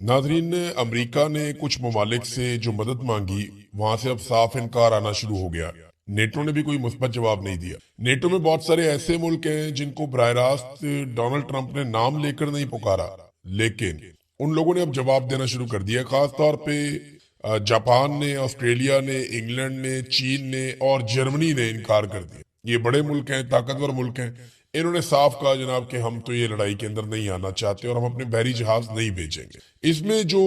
नाजरीन, अमेरिका ने कुछ ममालिक से जो मदद मांगी, वहां से अब साफ इनकार आना शुरू हो गया। नेटो ने भी कोई मुस्बत जवाब नहीं दिया। नेटो में बहुत सारे ऐसे मुल्क हैं जिनको बराह रास्त डोनाल्ड ट्रंप ने नाम लेकर नहीं पुकारा, लेकिन उन लोगों ने अब जवाब देना शुरू कर दिया। खास तौर पे जापान ने, ऑस्ट्रेलिया ने, इंग्लैंड ने, चीन ने और जर्मनी ने इनकार कर दिया। ये बड़े मुल्क हैं, ताकतवर मुल्क हैं। इन्होंने साफ कहा जनाब कि हम तो ये लड़ाई के अंदर नहीं आना चाहते और हम अपने बहरी जहाज नहीं भेजेंगे। इसमें जो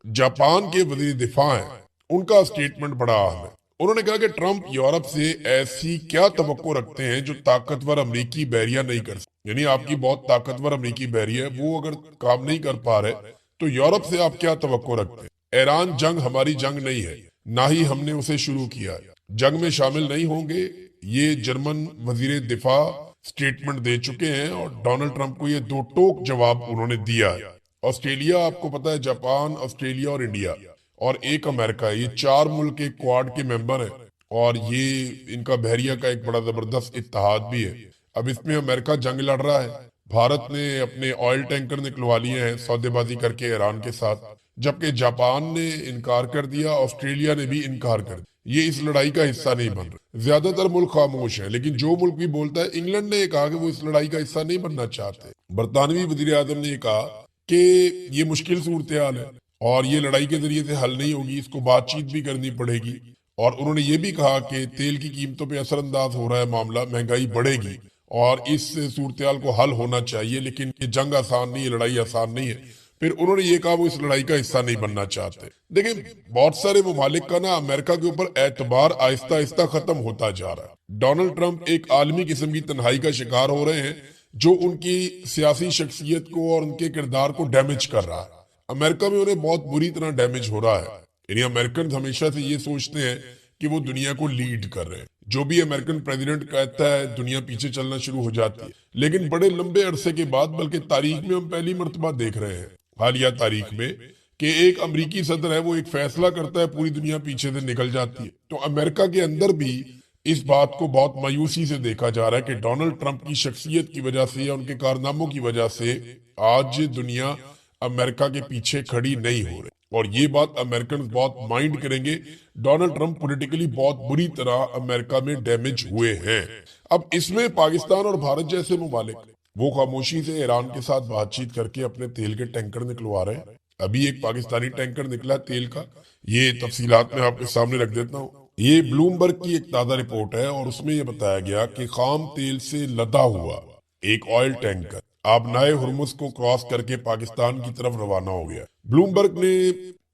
जापान के वजीर दिफा हैं, उनका स्टेटमेंट बड़ा अहम है। उन्होंने कहा कि ट्रंप यूरोप से ऐसी क्या तवक्को रखते हैं जो ताकतवर अमरीकी बहरिया नहीं कर सकते। यानी आपकी बहुत ताकतवर अमरीकी बहरिया है, वो अगर काम नहीं कर पा रहे तो यूरोप से आप क्या तवक्को रखते हैं। ईरान जंग हमारी जंग नहीं है, ना ही हमने उसे शुरू किया है। जंग में शामिल नहीं होंगे, ये जर्मन वजीर दिफा स्टेटमेंट दे चुके हैं और डोनाल्ड ट्रंप को ये दो टोक जवाब उन्होंने दिया है। ऑस्ट्रेलिया, आपको पता है, जापान, ऑस्ट्रेलिया और इंडिया और एक अमेरिका, ये चार मुल्क एक क्वाड के मेंबर हैं और ये इनका बहरिया का एक बड़ा जबरदस्त इत्तेहाद भी है। अब इसमें अमेरिका जंग लड़ रहा है। भारत ने अपने ऑयल टैंकर निकलवा लिए हैं सौदेबाजी करके ईरान के साथ, जबकि जापान ने इनकार कर दिया, ऑस्ट्रेलिया ने भी इनकार कर दिया। ये इस लड़ाई का हिस्सा नहीं बन रहे। ज्यादातर मुल्क खामोश हैं, लेकिन जो मुल्क भी बोलता है, इंग्लैंड ने कहा कि वो इस लड़ाई का हिस्सा नहीं बनना चाहते। बरतानवी वजीर आजम ने कहा कि ये मुश्किल सूरत हाल है और ये लड़ाई के जरिए से हल नहीं होगी, इसको बातचीत भी करनी पड़ेगी। और उन्होंने ये भी कहा कि तेल की कीमतों पे असरअंदाज हो रहा है मामला, महंगाई बढ़ेगी और इस सूरत हाल को हल होना चाहिए। लेकिन ये जंग आसान नहीं है, लड़ाई आसान नहीं है। फिर उन्होंने ये कहा वो इस लड़ाई का हिस्सा नहीं बनना चाहते। देखिए, बहुत सारे ममालिक का ना अमेरिका के ऊपर एतबार आहिस्ता आहिस्ता खत्म होता जा रहा है। डोनाल्ड ट्रंप एक आलमी किस्म की तन्हाई का शिकार हो रहे हैं, जो उनकी सियासी शख्सियत को और उनके किरदार को डैमेज कर रहा है। अमेरिका में उन्हें बहुत बुरी तरह डैमेज हो रहा है। यानी अमेरिकन हमेशा से ये सोचते हैं कि वो दुनिया को लीड कर रहे हैं। जो भी अमेरिकन प्रेसिडेंट कहता है, दुनिया पीछे चलना शुरू हो जाती है। लेकिन बड़े लंबे अरसे के बाद, बल्कि तारीख में हम पहली मर्तबा देख रहे हैं, हालिया तारीख में, कि एक अमरीकी सदर है, वो एक फैसला करता है, पूरी दुनिया पीछे से निकल जाती है। तो अमेरिका के अंदर भी इस बात को बहुत मायूसी से देखा जा रहा है कि डोनाल्ड ट्रंप की शख्सियत की वजह से या उनके कारनामों की वजह से आज दुनिया अमेरिका के पीछे खड़ी नहीं हो रही। और ये बात अमेरिकन बहुत माइंड करेंगे। डोनाल्ड ट्रंप पॉलिटिकली बहुत बुरी तरह अमेरिका में डैमेज हुए हैं। अब इसमें पाकिस्तान और भारत जैसे ममालिक, वो खामोशी से ईरान के साथ बातचीत करके अपने तेल के टैंकर निकलवा रहे हैं। अभी एक पाकिस्तानी टैंकर निकला तेल का, ये तफसीलात मैं आपके सामने रख देता हूँ। ये ब्लूमबर्ग की एक ताज़ा रिपोर्ट है और उसमें यह बताया गया कि खाम तेल से लदा हुआ एक ऑयल टैंकर आबनाए हुर्मुज को क्रॉस करके पाकिस्तान की तरफ रवाना हो गया। ब्लूमबर्ग ने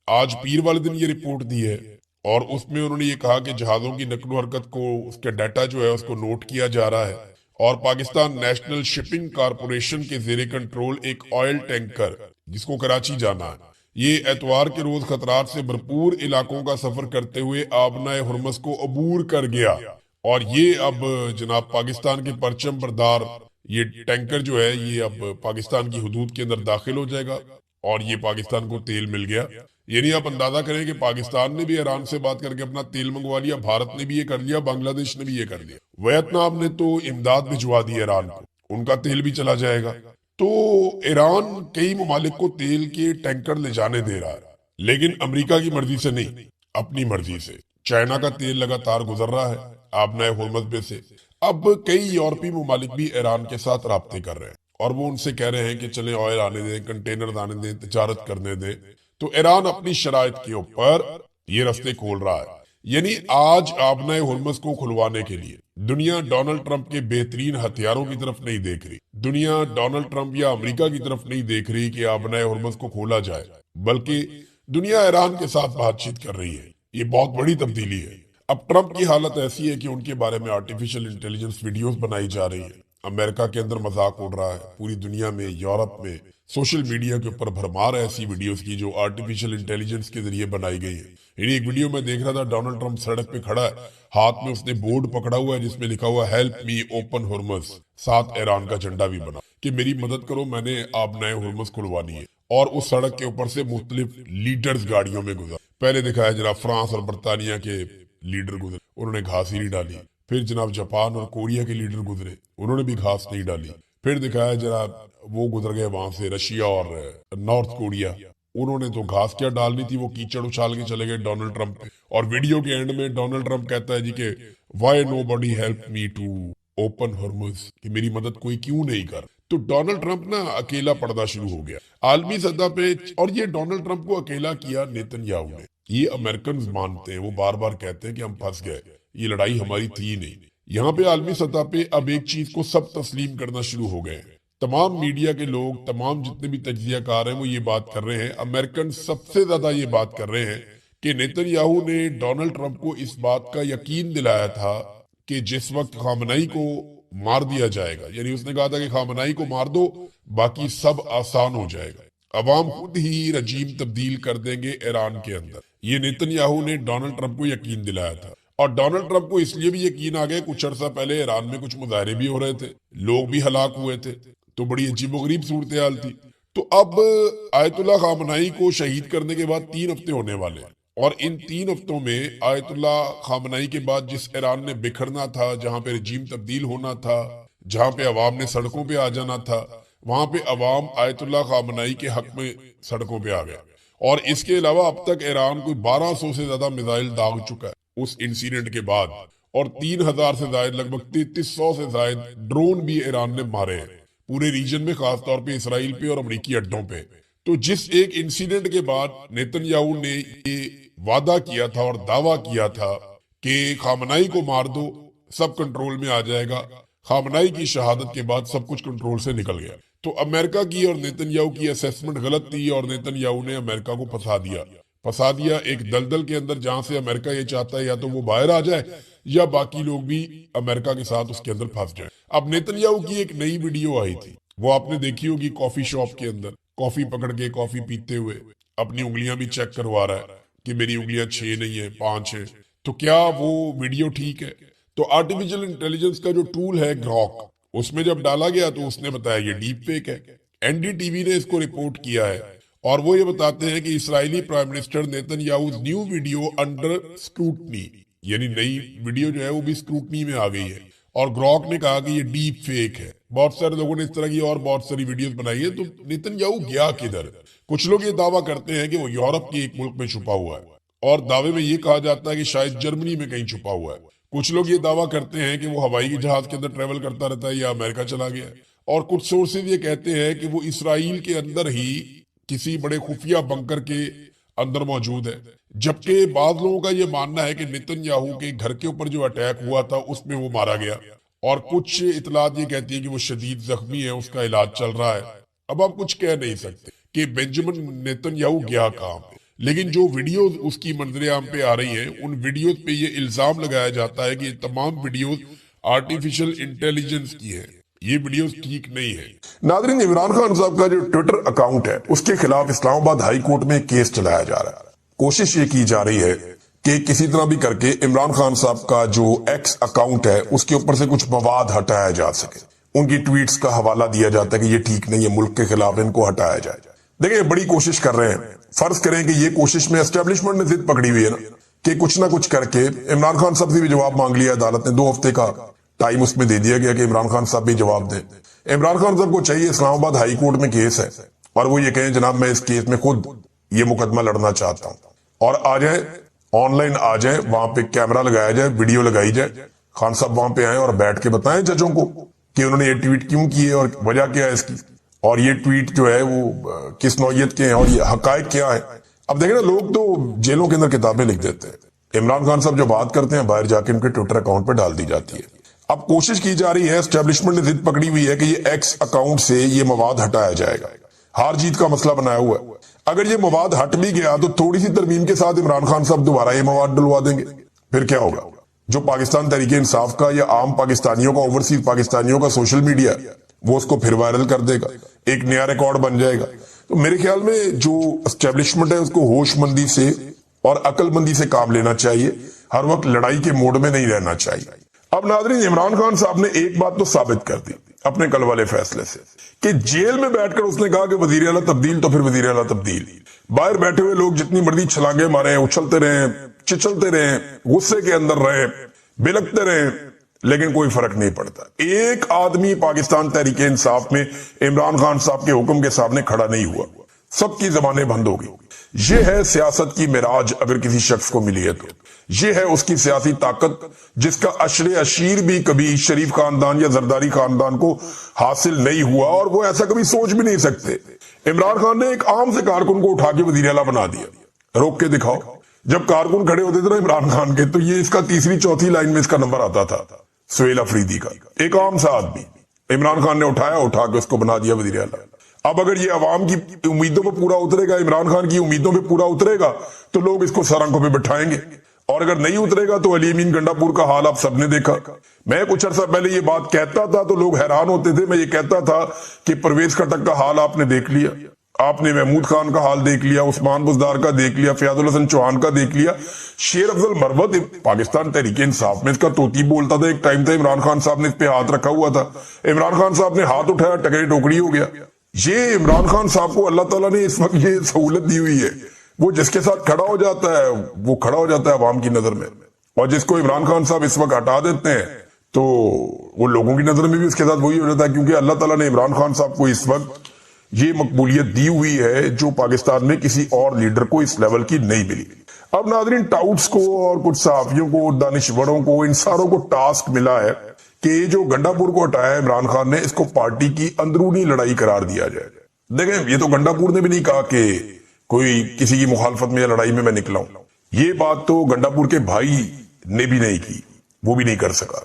आज पीर वाले दिन ये रिपोर्ट दी है और उसमें उन्होंने ये कहा कि जहाजों की नकलो हरकत को, उसका डाटा जो है उसको नोट किया जा रहा है और पाकिस्तान नेशनल शिपिंग कारपोरेशन के जेरे कंट्रोल एक ऑयल टैंकर जिसको कराची जाना है, ये एतवार के रोज खतरात से भरपूर इलाकों का सफर करते हुए आबनाए हुर्मुज को अबूर कर गया। और ये अब जनाब पाकिस्तान के परचम बरदार ये टैंकर जो है, ये अब पाकिस्तान की हुदूद के अंदर दाखिल हो जाएगा और ये पाकिस्तान को तेल मिल गया। यानी आप अंदाजा करें कि पाकिस्तान ने भी ईरान से बात करके अपना तेल मंगवा लिया, भारत ने भी ये कर लिया, बांग्लादेश ने भी ये कर लिया, वियतनाम ने तो इमदाद भिजवा दी ईरान को, उनका तेल भी चला जाएगा। तो ईरान कई ममालिक को तेल के टैंकर ले जाने दे रहा है, लेकिन अमेरिका की मर्जी से नहीं, अपनी मर्जी से। चाइना का तेल लगातार गुजर रहा है आबनाए हुर्मुज पे से। अब कई यूरोपीय ममालिक भी ईरान के साथ राब्ते कर रहे हैं और वो उनसे कह रहे हैं कि चले ऑयल आने दें, कंटेनर आने दें, तिजारत करने दें। तो ईरान अपनी शराइत के ऊपर ये रास्ते खोल रहा है। यानी आज आबनाए हुर्मुज को खुलवाने के लिए दुनिया डोनाल्ड ट्रंप के बेहतरीन हथियारों की तरफ नहीं देख रही, दुनिया डोनाल्ड ट्रंप या अमेरिका की तरफ नहीं देख रही कि आबनाए हुर्मुज को खोला जाए, बल्कि दुनिया ईरान के साथ बातचीत कर रही है। ये बहुत बड़ी तब्दीली है। अब ट्रंप की हालत ऐसी है कि उनके बारे में आर्टिफिशियल इंटेलिजेंस वीडियोस बनाई जा रही है, अमेरिका के अंदर मजाक उड़ रहा है, पूरी दुनिया में, यूरोप में सोशल मीडिया के ऊपर भरमार है ऐसी वीडियोस की जो आर्टिफिशियल इंटेलिजेंस के जरिए बनाई गई है। यानी एक वीडियो में देख रहा था, डोनाल्ड ट्रंप सड़क पे खड़ा है, हाथ में उसने बोर्ड पकड़ा हुआ है जिसमें लिखा हुआ हेल्प मी ओपन हुर्मुज, साथ ईरान का झंडा भी बना कि मेरी मदद करो, मैंने आबनाए हुर्मुज खुलवानी है। और उस सड़क के ऊपर से मुख्तलिफ लीडर्स गाड़ियों में गुजर, पहले दिखाया जनाब फ्रांस और बरतानिया के लीडर गुजरे, उन्होंने घास ही नहीं डाली। फिर जनाब जापान और कोरिया के लीडर गुजरे, उन्होंने भी घास नहीं डाली। फिर दिखाया जनाब वो गुजर गए वहां से रशिया और नॉर्थ कोरिया, उन्होंने तो घास क्या डालनी थी, वो कीचड़ उछाल के चले गए डोनाल्ड ट्रंप पे। और वीडियो के एंड में डोनाल्ड ट्रंप कहता है जी कि why nobody help me to open Hormuz, कि मेरी मदद कोई क्यों नहीं कर। तो डोनाल्ड ट्रंप ना अकेला पड़ना शुरू हो गया आलमी सतह पे। और ये डोनाल्ड ट्रंप को अकेला किया नेतन्याहू ने। ये अमेरिकन मानते हैं, वो बार बार कहते हैं कि हम फंस गए, ये लड़ाई हमारी थी नहीं। यहाँ पे आलमी सतह पे अब एक चीज को सब तस्लीम करना शुरू हो गए हैं। तमाम मीडिया के लोग, तमाम जितने भी तज्जियाकार हैं, वो ये बात कर रहे हैं, अमेरिकन सबसे ज्यादा ये बात कर रहे हैं कि नेतन्याहू ने डोनाल्ड ट्रंप को इस बात का यकीन दिलाया था कि जिस वक्त खामनई को मार दिया जाएगा, यानी उसने कहा था कि खामनई को मार दो, बाकी सब आसान हो जाएगा, अवाम खुद ही रजीम तब्दील कर देंगे ईरान के अंदर। ये नेतन्याहू ने डोनाल्ड ट्रंप को यकीन दिलाया था। और डोनाल्ड ट्रंप को इसलिए भी यकीन आ गया, कुछ अर्सा पहले ईरान में कुछ मुजाहरे भी हो रहे थे, लोग भी हलाक हुए थे, तो बड़ी अजीबोगरीब सूरत हाल थी। तो अब आयतुल्लाह खामनई को शहीद करने के बाद 3 हफ्ते होने वाले हैं, और इन 3 हफ्तों में आयतुल्लाह खामनई के बाद जिस ईरान ने बिखरना था, जहां पे रजीम तब्दील होना था, जहां पे अवाम ने सड़कों पे आ जाना था, वहां पे अवाम आयतुल्लाह खामनई के हक में सड़कों पे आ गया। और इसके अलावा अब तक ईरान कोई 1200 से ज्यादा मिसाइल दाग चुका है उस इंसिडेंट के बाद, और 3000 से ज्यादा, लगभग 3300 से ज्यादा ड्रोन भी ईरान ने मारे हैं पूरे रीजन में, खासतौर पे इसराइल पे और अमरीकी अड्डों पे। तो जिस एक इंसिडेंट के बाद नेतन्याहू ने ये वादा किया था और दावा किया था कि खामनई को मार दो, सब कंट्रोल में आ जाएगा, खामनई की शहादत के बाद सब कुछ कंट्रोल से निकल गया। तो अमेरिका की और नेतन्याहू की असेसमेंट गलत थी, और नेतन्याहू ने अमेरिका को फंसा दिया एक दलदल के अंदर, जहां से अमेरिका ये चाहता है या तो वो बाहर आ जाए या बाकी लोग भी अमेरिका के साथ उसके अंदर फंस जाए। अब नेतन्याहू की एक नई वीडियो आई थी, वो आपने देखी होगी, कॉफी शॉप के अंदर कॉफी पकड़ के, कॉफी पीते हुए अपनी उंगलियां भी चेक करवा रहा है कि मेरी उंगलियां 6 नहीं है, 5 है। तो क्या वो वीडियो ठीक है? तो आर्टिफिशियल इंटेलिजेंस का जो टूल है ग्रॉक, उसमें जब डाला गया तो उसने बताया ये डीप फेक है। एनडीटीवी ने इसको रिपोर्ट किया है, और वो ये बताते हैं कि Israeli prime minister Netanyahu new video under scrutiny, यानी नई वीडियो जो है वो भी स्क्रूटनी में आ गई है, और ग्रॉक ने कहा कि ये डीप फेक है। बहुत सारे लोगों ने इस तरह की और बहुत सारी वीडियोस बनाई है। तो नेतन्याहू गया किधर? कुछ लोग ये दावा करते हैं कि वो यूरोप के एक मुल्क में छुपा हुआ है, और दावे में ये कहा जाता है कि शायद जर्मनी में कहीं छुपा हुआ है। कुछ लोग ये दावा करते हैं कि वो हवाई जहाज के अंदर ट्रेवल करता रहता है या अमेरिका चला गया है, और कुछ सोर्सेज ये कहते हैं कि वो इसराइल के अंदर ही किसी बड़े खुफिया बंकर के अंदर मौजूद है। जबकि बाद लोगों का ये मानना है कि नेतन्याहू के घर के ऊपर जो अटैक हुआ था उसमें वो मारा गया, और कुछ इतलात ये कहती है कि वो शदीद जख्मी है, उसका इलाज चल रहा है। अब आप कुछ कह नहीं सकते कि बेंजामिन नेतन्याहू गया कहाँ पे, लेकिन जो वीडियोस उसकी मंजरेआम पे आ रही हैं, उन वीडियोस पे ये इल्जाम लगाया जाता है कि ये तमाम वीडियोस आर्टिफिशियल इंटेलिजेंस की है, ये वीडियोस ठीक नहीं है। नादरीन, इमरान खान साहब का जो ट्विटर अकाउंट है उसके खिलाफ इस्लामाबाद हाई कोर्ट में केस चलाया जा रहा है। कोशिश ये की जा रही है कि किसी तरह भी करके इमरान खान साहब का जो एक्स अकाउंट है उसके ऊपर से कुछ मवाद हटाया जा सके। उनकी ट्वीट्स का हवाला दिया जाता है कि ये ठीक नहीं है, मुल्क के खिलाफ, इनको हटाया जाए। देखिए, बड़ी कोशिश कर रहे हैं। फर्ज करें कि ये कोशिश में एस्टेब्लिशमेंट ने जिद पकड़ी हुई है ना कि कुछ ना कुछ करके इमरान खान साहब से भी जवाब मांग लिया अदालत ने। 2 हफ्ते का टाइम उसमें दे दिया गया कि इमरान खान साहब भी जवाब दें। इमरान खान साहब को चाहिए, इस्लामाबाद हाई कोर्ट में केस है, और वो ये कहें जनाब मैं इस केस में खुद ये मुकदमा लड़ना चाहता हूं, और आ जाए, ऑनलाइन आ जाए, वहां पे कैमरा लगाया जाए, वीडियो लगाई जाए, खान साहब वहां पे आए और बैठ के बताएं जजों को कि उन्होंने ये ट्वीट क्यों की है और वजह क्या है इसकी, और ये ट्वीट जो है वो किस नौयत के हैं और ये हकायक क्या है। अब देखें ना, लोग तो जेलों के अंदर किताबें लिख देते हैं, इमरान खान साहब जो बात करते हैं बाहर जाके उनके ट्विटर अकाउंट पर डाल दी जाती है। अब कोशिश की जा रही है, एस्टेब्लिशमेंट ने जिद पकड़ी हुई है कि ये एक्स अकाउंट से ये मवाद हटाया जाएगा। हार जीत का मसला बनाया हुआ है। अगर ये मवाद हट भी गया तो थोड़ी सी तरमीम के साथ इमरान खान साहब दोबारा ये मवाद डलवा देंगे, फिर क्या होगा? जो पाकिस्तान तहरीक इंसाफ का या आम पाकिस्तानियों का, ओवरसीज पाकिस्तानियों का सोशल मीडिया, वो उसको फिर वायरल कर देगा, एक नया रिकॉर्ड बन जाएगा। तो मेरे ख्याल में जो एस्टेब्लिशमेंट है उसको होशमंदी से और अक्लमंदी से काम लेना चाहिए, हर वक्त लड़ाई के मोड में नहीं रहना चाहिए। अब नाज़रीन, इमरान खान साहब ने एक बात तो साबित कर दी अपने कल वाले फैसले से कि जेल में बैठकर उसने कहा कि वजीर आला तब्दील, तो फिर वजीर आला तब्दील। बाहर बैठे हुए लोग जितनी मर्जी छलांगे मारे, उछलते रहे, चिचलते रहे, गुस्से के अंदर रहे, बिलकते रहे, लेकिन कोई फर्क नहीं पड़ता। एक आदमी पाकिस्तान तहरीक इंसाफ में इमरान खान साहब के हुक्म के सामने खड़ा नहीं हुआ। سب کی زبانیں بند ہو گئی. یہ ہے سیاست کی معراج اگر کسی شخص کو ملی ہے تو. یہ ہے اس کی سیاسی طاقت جس کا عشر اشیر بھی کبھی شریف خاندان یا زرداری خاندان کو حاصل نہیں ہوا، اور وہ ایسا کبھی سوچ بھی نہیں سکتے. عمران خان نے ایک عام سے کارکن کو اٹھا کے وزیر اعلیٰ بنا دیا. روک کے دکھاؤ. جب کارکن کھڑے ہوتے تھے نا عمران خان کے، تو یہ اس کا تیسری چوتھی لائن میں اس کا نمبر آتا تھا. سہیل افریدی کا ایک عام سا آدمی عمران خان نے اٹھا کے اس کو بنا دیا وزیر اعلیٰ. اب اگر یہ عوام کی امیدوں پہ پورا اترے گا، عمران خان کی امیدوں پہ پورا اترے گا، تو لوگ اس کو سرنگوں پہ بٹھائیں گے. اور اگر نہیں اترے گا تو علی امین گنڈا پور کا حال آپ سب نے دیکھا. میں کچھ عرصہ پہلے یہ بات کہتا تھا تو لوگ حیران ہوتے تھے. میں یہ کہتا تھا کہ پرویز خٹک کا حال آپ نے دیکھ لیا، آپ نے محمود خان کا حال دیکھ لیا، عثمان بزدار کا دیکھ لیا، فیاض الحسن چوہان کا دیکھ لیا. شیر افضل مروت پاکستان تحریک انصاف میں اس کا توتی بولتا تھا. ایک ٹائم تھا عمران خان صاحب نے اس پہ ہاتھ رکھا ہوا تھا، عمران خان صاحب نے ہاتھ اٹھایا، ٹکری ٹوکری ہو گیا. یہ عمران خان صاحب کو اللہ تعالیٰ نے اس وقت یہ سہولت دی ہوئی ہے، وہ جس کے ساتھ کھڑا ہو جاتا ہے وہ کھڑا ہو جاتا ہے عوام کی نظر میں، اور جس کو عمران خان صاحب اس وقت ہٹا دیتے ہیں تو وہ لوگوں کی نظر میں بھی اس کے ساتھ وہی ہو جاتا ہے. کیونکہ اللہ تعالیٰ نے عمران خان صاحب کو اس وقت یہ مقبولیت دی ہوئی ہے جو پاکستان میں کسی اور لیڈر کو اس لیول کی نہیں ملی. اب ناظرین، ٹاؤٹس کو اور کچھ صحافیوں کو، دانشوروں کو، ان ساروں کو ٹاسک ملا ہے کہ جو گنڈا پور کو ہٹایا ہے عمران خان نے، اس کو پارٹی کی اندرونی لڑائی قرار دیا جائے. دیکھیں، یہ تو گنڈا پور نے بھی نہیں کہا کہ کوئی کسی کی مخالفت میں یا لڑائی میں نکلا ہوں. یہ بات تو گنڈا پور کے بھائی نے بھی نہیں کی، وہ بھی نہیں کر سکا.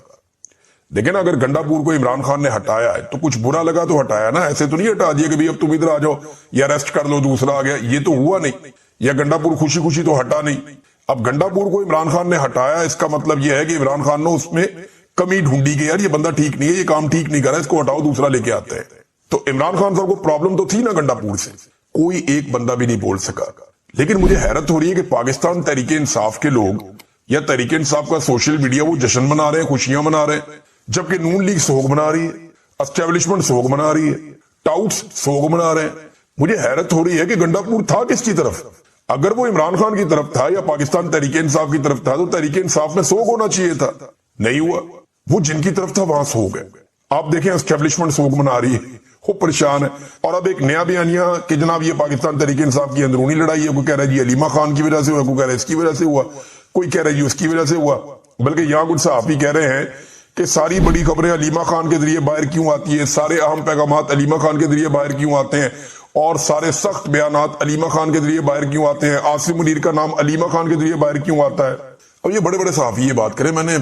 دیکھیں نا، اگر گنڈا پور کو عمران خان نے ہٹایا ہے تو کچھ برا لگا تو ہٹایا نا، ایسے تو نہیں ہٹا دیا کہ اب تم ادھر آ جاؤ یا ریسٹ کر لو دوسرا آ گیا. یہ تو ہوا نہیں. یا گنڈا پور خوشی خوشی تو ہٹا نہیں. اب گنڈا پور کو عمران خان نے ہٹایا، اس کا مطلب یہ ہے کہ عمران خان نے اس میں کمی ڈھونڈی کہ یار یہ بندہ ٹھیک نہیں ہے، یہ کام ٹھیک نہیں کر رہا ہے، اس کو ہٹاؤ دوسرا لے کے آتے ہیں. تو عمران خان صاحب کو پرابلم تو تھی نا گنڈا پور سے، کوئی ایک بندہ بھی نہیں بول سکا. لیکن مجھے حیرت ہو رہی ہے کہ پاکستان تحریک انصاف کے لوگ یا تحریک انصاف کا سوشل میڈیا وہ جشن منا رہے ہیں، خوشیاں منا رہے ہیں، جبکہ نون لیگ سوگ منا رہی ہے، اسٹیبلشمنٹ سوگ منا رہی ہے، ٹاؤٹس سوگ منا رہے ہیں. مجھے حیرت ہو رہی ہے کہ گنڈا پور تھا کس کی طرف؟ اگر وہ عمران خان کی طرف تھا یا پاکستان تحریک انصاف کی طرف تھا تو تحریک انصاف میں سوگ ہونا چاہیے تھا. نہیں ہوا، وہ جن کی طرف تھا وہاں سوگ ہے. آپ دیکھیں اسٹیبلشمنٹ سوگ منا رہی ہے، وہ پریشان ہے. اور اب ایک نیا بیانیہ کہ جناب یہ پاکستان تحریک انصاف کی اندرونی لڑائی ہے. کوئی کہہ رہا ہے جی علیمہ خان کی وجہ سے ہوا، کوئی کہہ رہا ہے اس کی وجہ سے ہوا، کوئی کہہ رہا ہے جی اس کی وجہ سے ہوا. بلکہ یہاں کچھ صحافی کہہ رہے ہیں کہ ساری بڑی خبریں علیمہ خان کے ذریعے باہر کیوں آتی ہیں، سارے اہم پیغامات علیمہ خان کے ذریعے باہر کیوں آتے ہیں، اور سارے سخت بیانات علیمہ خان کے ذریعے باہر کیوں آتے ہیں، عاصم منیر کا نام علیمہ خان کے ذریعے باہر کیوں آتا ہے. اب یہ بڑے بڑے صحافی یہ بات کریں، میں نے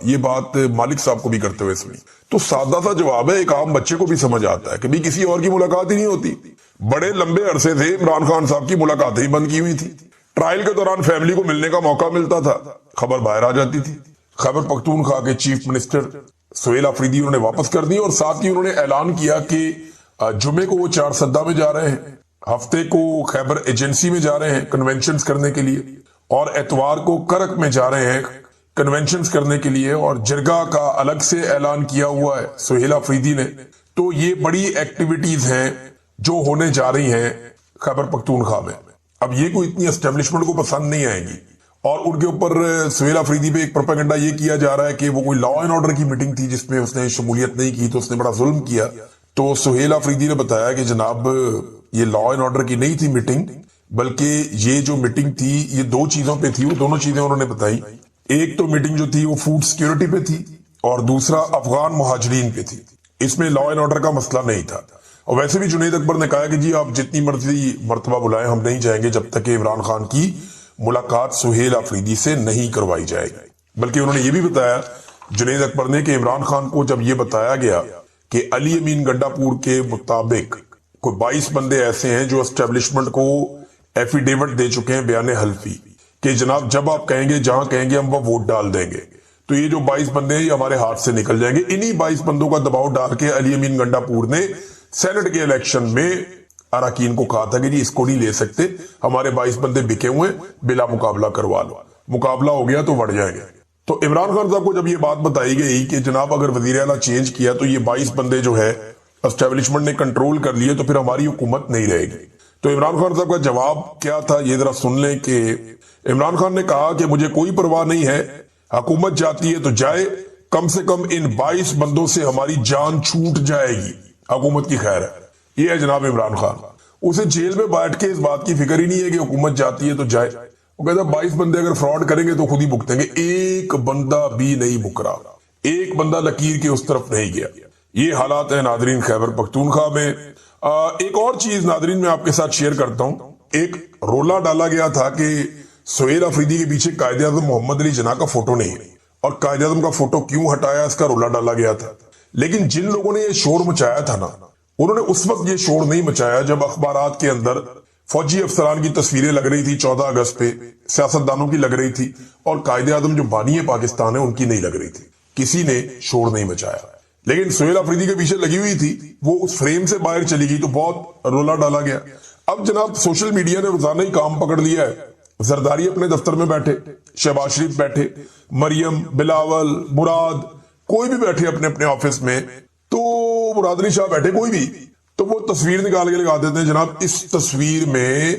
یہ بات مالک صاحب کو بھی کرتے ہوئے سنی، تو سادہ سا جواب ہے، ایک عام بچے کو بھی سمجھ آتا ہے کہ بھی کسی اور کی ملاقات ہی نہیں ہوتی. بڑے لمبے عرصے سے عمران خان صاحب کی ملاقاتیں ہی بند کی ہوئی تھی. ٹرائل کے دوران فیملی کو ملنے کا موقع ملتا تھا، خبر باہر آ جاتی تھی. خیبر پختونخوا کے چیف منسٹر سہیل افریدی انہوں نے واپس کر دی، اور ساتھ ہی انہوں نے اعلان کیا کہ جمعے کو وہ چار سدہ میں جا رہے ہیں، ہفتے کو خیبر ایجنسی میں جا رہے ہیں کنونشنز کرنے کے لیے، اور اتوار کو کرک میں جا رہے ہیں کنونشنز کرنے کے لیے. اور جرگا کا الگ سے اعلان کیا ہوا ہے سہیل افریدی نے. تو یہ بڑی ایکٹیویٹیز ہیں جو ہونے جا رہی ہیں خیبر پختونخوا میں. اب یہ کوئی اتنی اسٹیبلشمنٹ کو پسند نہیں آئے گی، اور ان کے اوپر سہیل افریدی پہ ایک پروپیگنڈا یہ کیا جا رہا ہے کہ وہ کوئی لا اینڈ آرڈر کی میٹنگ تھی جس میں اس نے شمولیت نہیں کی تو اس نے بڑا ظلم کیا. تو سہیل افریدی نے بتایا کہ جناب یہ لا اینڈ آرڈر کی نہیں تھی میٹنگ، بلکہ یہ جو میٹنگ تھی یہ دو چیزوں پہ تھی. وہ دونوں چیزیں انہوں نے بتائی. ایک تو میٹنگ جو تھی وہ فوڈ سیکیورٹی پہ تھی، اور دوسرا افغان مہاجرین پہ تھی. اس میں لا اینڈ آرڈر کا مسئلہ نہیں تھا. اور ویسے بھی جنید اکبر نے کہا کہ جی آپ جتنی مرضی مرتبہ بلائیں ہم نہیں جائیں گے جب تک کہ عمران خان کی ملاقات سہیل افریدی سے نہیں کروائی جائے گی. بلکہ انہوں نے یہ بھی بتایا جنید اکبر نے کہ عمران خان کو جب یہ بتایا گیا کہ علی امین گنڈا پور کے مطابق کوئی 22 بندے ایسے ہیں جو اسٹیبلشمنٹ کو ایفیڈیوٹ دے چکے ہیں بیان حلفی کہ جناب جب آپ کہیں گے جہاں کہیں گے ہم وہ ووٹ ڈال دیں گے، تو یہ جو 22 بندے ہیں یہ ہمارے ہاتھ سے نکل جائیں گے. انہی 22 بندوں کا دباؤ ڈال کے علی امین گنڈا پور نے سینٹ کے الیکشن میں اراکین کو کہا تھا کہ جی اس کو نہیں لے سکتے، ہمارے 22 بندے بکے ہوئے بلا مقابلہ کروا لو. مقابلہ ہو گیا تو بڑھ جائیں گے. تو عمران خان صاحب کو جب یہ بات بتائی گئی کہ جناب اگر وزیر اعلیٰ چینج کیا تو یہ 22 بندے جو ہے اسٹیبلشمنٹ نے کنٹرول کر لیے تو پھر ہماری حکومت نہیں رہے گی. تو عمران خان صاحب کا جواب کیا تھا یہ ذرا سن لیں کہ عمران خان نے کہا کہ مجھے کوئی پرواہ نہیں ہے، حکومت جاتی ہے تو جائے، کم سے کم ان 22 بندوں سے ہماری جان چھوٹ جائے گی، حکومت کی خیر ہے. یہ ہے جناب عمران خان. اسے جیل میں بیٹھ کے اس بات کی فکر ہی نہیں ہے کہ حکومت جاتی ہے تو جائے. وہ کہتا ہے 22 بندے اگر فراڈ کریں گے تو خود ہی بھگتیں گے. ایک بندہ بھی نہیں مکرا, ایک بندہ لکیر کے اس طرف نہیں گیا. یہ حالات ہیں ناظرین خیبر پختونخوا میں. ایک اور چیز ناظرین میں آپ کے ساتھ شیئر کرتا ہوں. ایک رولا ڈالا گیا تھا کہ سہیل آفریدی کے پیچھے قائد اعظم محمد علی جناح کا فوٹو نہیں ہے, اور قائد اعظم کا فوٹو کیوں ہٹایا اس کا رولا ڈالا گیا تھا. لیکن جن لوگوں نے یہ شور مچایا تھا نا, انہوں نے اس وقت یہ شور نہیں مچایا جب اخبارات کے اندر فوجی افسران کی تصویریں لگ رہی تھی 14 اگست پہ, سیاستدانوں کی لگ رہی تھی, اور قائد اعظم جو بانی پاکستان ہے ان کی نہیں لگ رہی تھی. کسی نے شور نہیں مچایا. لیکن سہیل آفریدی کے پیچھے لگی ہوئی تھی, وہ اس فریم سے باہر چلی گئی تو بہت رولا ڈالا گیا. اب جناب سوشل میڈیا نے روزانہ ہی کام پکڑ لیا ہے. زرداری اپنے دفتر میں بیٹھے, شہباز شریف بیٹھے, مریم, بلاول, مراد, کوئی بھی بیٹھے اپنے اپنے آفس میں, تو مراد علی شاہ بیٹھے, کوئی بھی, تو وہ تصویر نکال کے لگا دیتے ہیں. جناب اس تصویر میں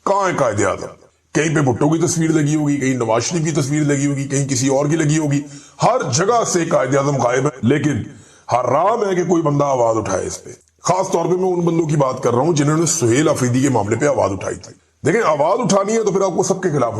کہاں ہے قائد اعظم؟ کہیں پہ بھٹو کی تصویر لگی ہوگی, کہیں نواز شریف کی تصویر لگی ہوگی, کہیں کسی اور کی لگی ہوگی. ہر جگہ سے قائد اعظم غائب ہے. لیکن حرام ہے کہ کوئی بندہ آواز اٹھائے اس پہ. خاص طور پہ میں ان بندوں کی بات کر رہا ہوں جنہوں نے سہیل آفریدی کے معاملے پہ آواز اٹھائی تھی. دیکھیں, آواز اٹھانی ہے تو پھر آپ کو سب کے خلاف